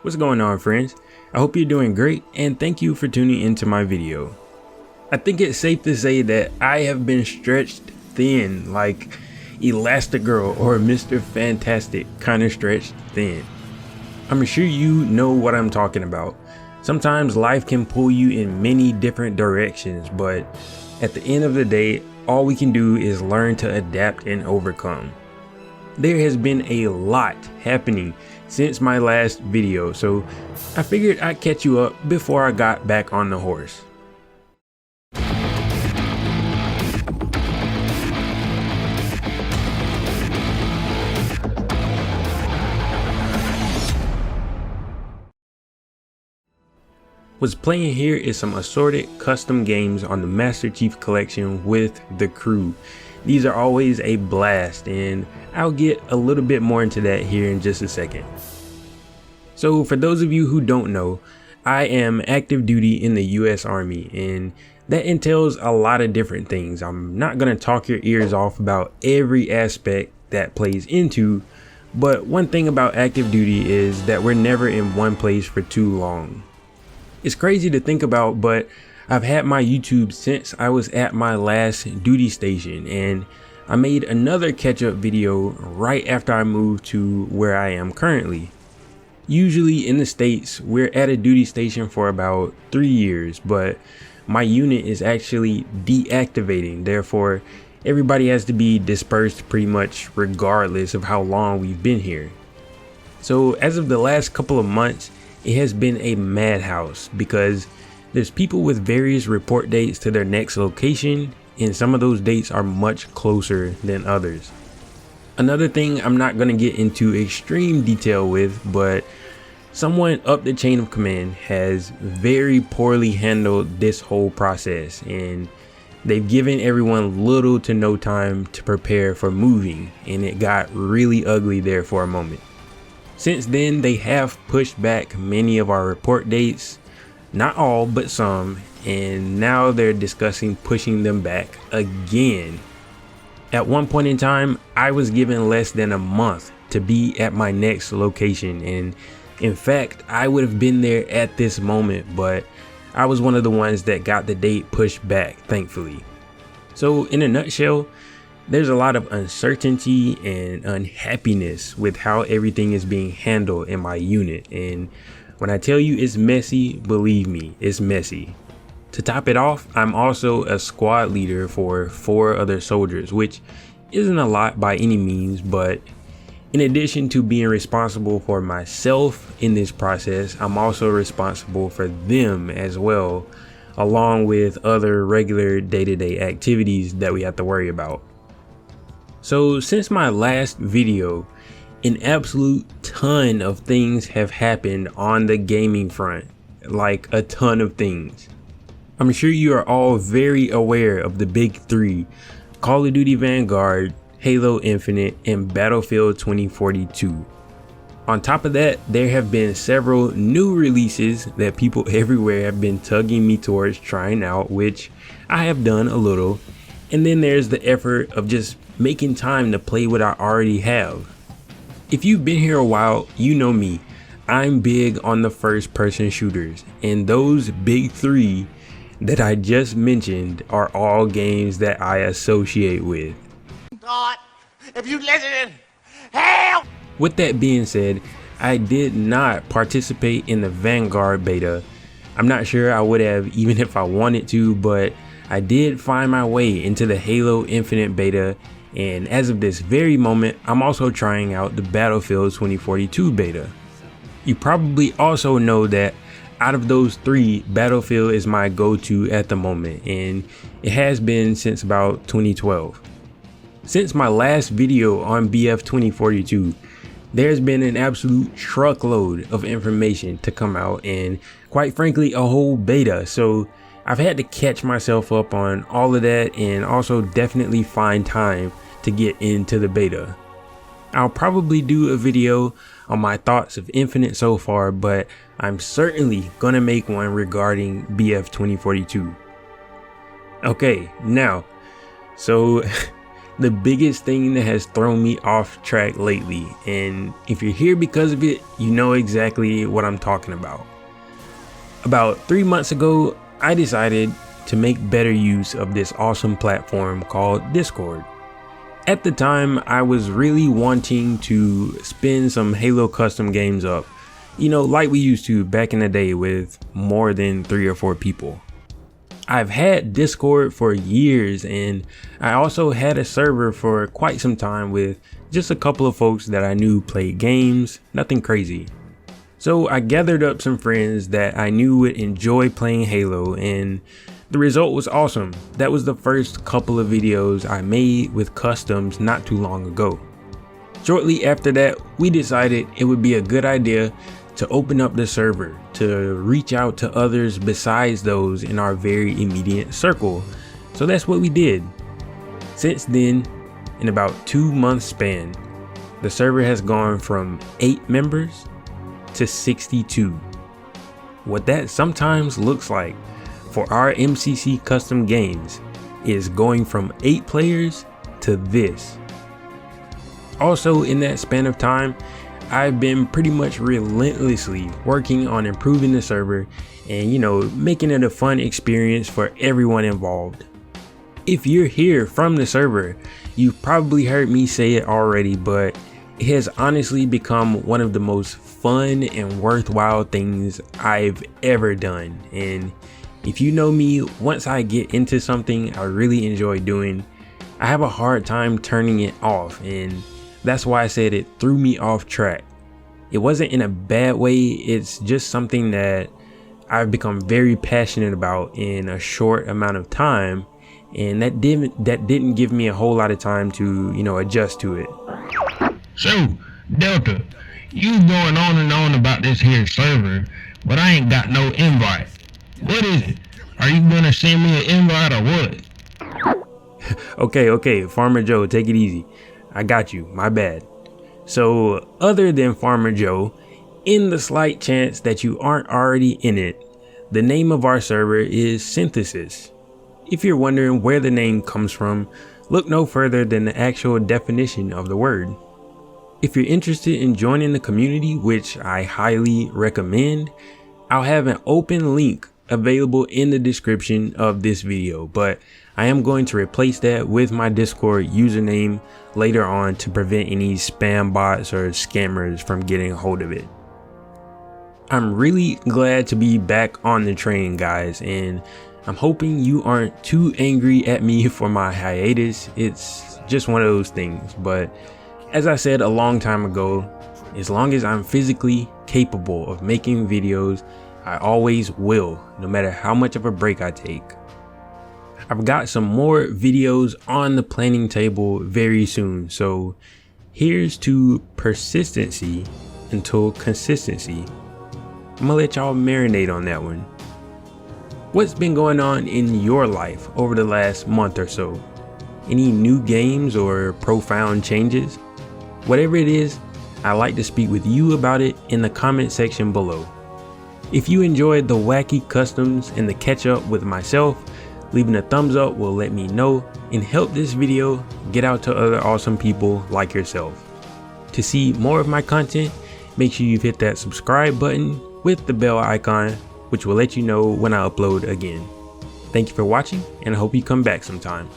What's going on, friends? I hope you're doing great and thank you for tuning into my video. I think it's safe to say that I have been stretched thin, like Elastigirl or Mr. Fantastic kind of stretched thin. I'm sure you know what I'm talking about. Sometimes life can pull you in many different directions, but at the end of the day, all we can do is learn to adapt and overcome. There has been a lot happening since my last video, so I figured I'd catch you up before I got back on the horse. What's playing here is some assorted custom games on the Master Chief Collection with the crew. These are always a blast, and I'll get a little bit more into that here in just a second. So for those of you who don't know, I am active duty in the US Army, and that entails a lot of different things. I'm not going to talk your ears off about every aspect that plays into, but one thing about active duty is that we're never in one place for too long. It's crazy to think about, but I've had my YouTube since I was at my last duty station, and I made another catch-up video right after I moved to where I am currently. Usually in the States, we're at a duty station for about 3 years, but my unit is actually deactivating. Therefore, everybody has to be dispersed pretty much regardless of how long we've been here. So as of the last couple of months, it has been a madhouse because there's people with various report dates to their next location, and some of those dates are much closer than others. Another thing I'm not going to get into extreme detail with, but someone up the chain of command has very poorly handled this whole process, and they've given everyone little to no time to prepare for moving, and it got really ugly there for a moment. Since then, they have pushed back many of our report dates. Not all, but some, and now they're discussing pushing them back again. At one point in time, I was given less than a month to be at my next location, and in fact, I would have been there at this moment, but I was one of the ones that got the date pushed back, thankfully. So in a nutshell, there's a lot of uncertainty and unhappiness with how everything is being handled in my unit, and when I tell you it's messy, believe me, it's messy. To top it off, I'm also a squad leader for 4 other soldiers, which isn't a lot by any means, but in addition to being responsible for myself in this process, I'm also responsible for them as well, along with other regular day-to-day activities that we have to worry about. So since my last video, an absolute ton of things have happened on the gaming front, like a ton of things. I'm sure you are all very aware of the big 3, Call of Duty Vanguard, Halo Infinite, and Battlefield 2042. On top of that, there have been several new releases that people everywhere have been tugging me towards trying out, which I have done a little. And then there's the effort of just making time to play what I already have. If you've been here a while, you know me. I'm big on the first person shooters, and those big 3 that I just mentioned are all games that I associate with. God, if you listen, help! With that being said, I did not participate in the Vanguard beta. I'm not sure I would have even if I wanted to, but I did find my way into the Halo Infinite beta, and as of this very moment, I'm also trying out the Battlefield 2042 beta. You probably also know that out of those 3, Battlefield is my go-to at the moment, and it has been since about 2012. Since my last video on BF 2042, there's been an absolute truckload of information to come out, and quite frankly, a whole beta. So I've had to catch myself up on all of that, and also definitely find time to get into the beta. I'll probably do a video on my thoughts of Infinite so far, but I'm certainly gonna make one regarding BF 2042. Okay, now, so the biggest thing that has thrown me off track lately, and if you're here because of it, you know exactly what I'm talking about. About 3 months ago, I decided to make better use of this awesome platform called Discord. At the time, I was really wanting to spin some Halo custom games up, you know, like we used to back in the day with more than 3 or 4 people. I've had Discord for years, and I also had a server for quite some time with just a couple of folks that I knew played games, nothing crazy. So I gathered up some friends that I knew would enjoy playing Halo, and the result was awesome. That was the first couple of videos I made with customs not too long ago. Shortly after that, we decided it would be a good idea to open up the server to reach out to others besides those in our very immediate circle. So that's what we did. Since then, in about 2 months span, the server has gone from 8 members to 62. What that sometimes looks like for our MCC custom games is going from 8 players to this. Also, in that span of time, I've been pretty much relentlessly working on improving the server and, you know, making it a fun experience for everyone involved. If you're here from the server, you've probably heard me say it already, but it has honestly become one of the most fun and worthwhile things I've ever done. And if you know me, once I get into something I really enjoy doing, I have a hard time turning it off, and that's why I said it threw me off track. It wasn't in a bad way, it's just something that I've become very passionate about in a short amount of time, and that didn't give me a whole lot of time to, you know, adjust to it. So, Delta, you going on and on about this here server, but I ain't got no invite. What is it? Are you gonna send me an invite or what? Okay, Farmer Joe, take it easy. I got you, my bad. So, other than Farmer Joe, in the slight chance that you aren't already in it, the name of our server is Synthesis. If you're wondering where the name comes from, look no further than the actual definition of the word. If you're interested in joining the community, which I highly recommend, I'll have an open link available in the description of this video, but I am going to replace that with my Discord username later on to prevent any spam bots or scammers from getting a hold of it. I'm really glad to be back on the train, guys, and I'm hoping you aren't too angry at me for my hiatus. It's just one of those things, but as I said a long time ago, as long as I'm physically capable of making videos, I always will, no matter how much of a break I take. I've got some more videos on the planning table very soon, so here's to persistency until consistency. I'm gonna let y'all marinate on that one. What's been going on in your life over the last month or so? Any new games or profound changes? Whatever it is, I'd like to speak with you about it in the comment section below. If you enjoyed the wacky customs and the catch up with myself, leaving a thumbs up will let me know and help this video get out to other awesome people like yourself. To see more of my content, make sure you've hit that subscribe button with the bell icon, which will let you know when I upload again. Thank you for watching, and I hope you come back sometime.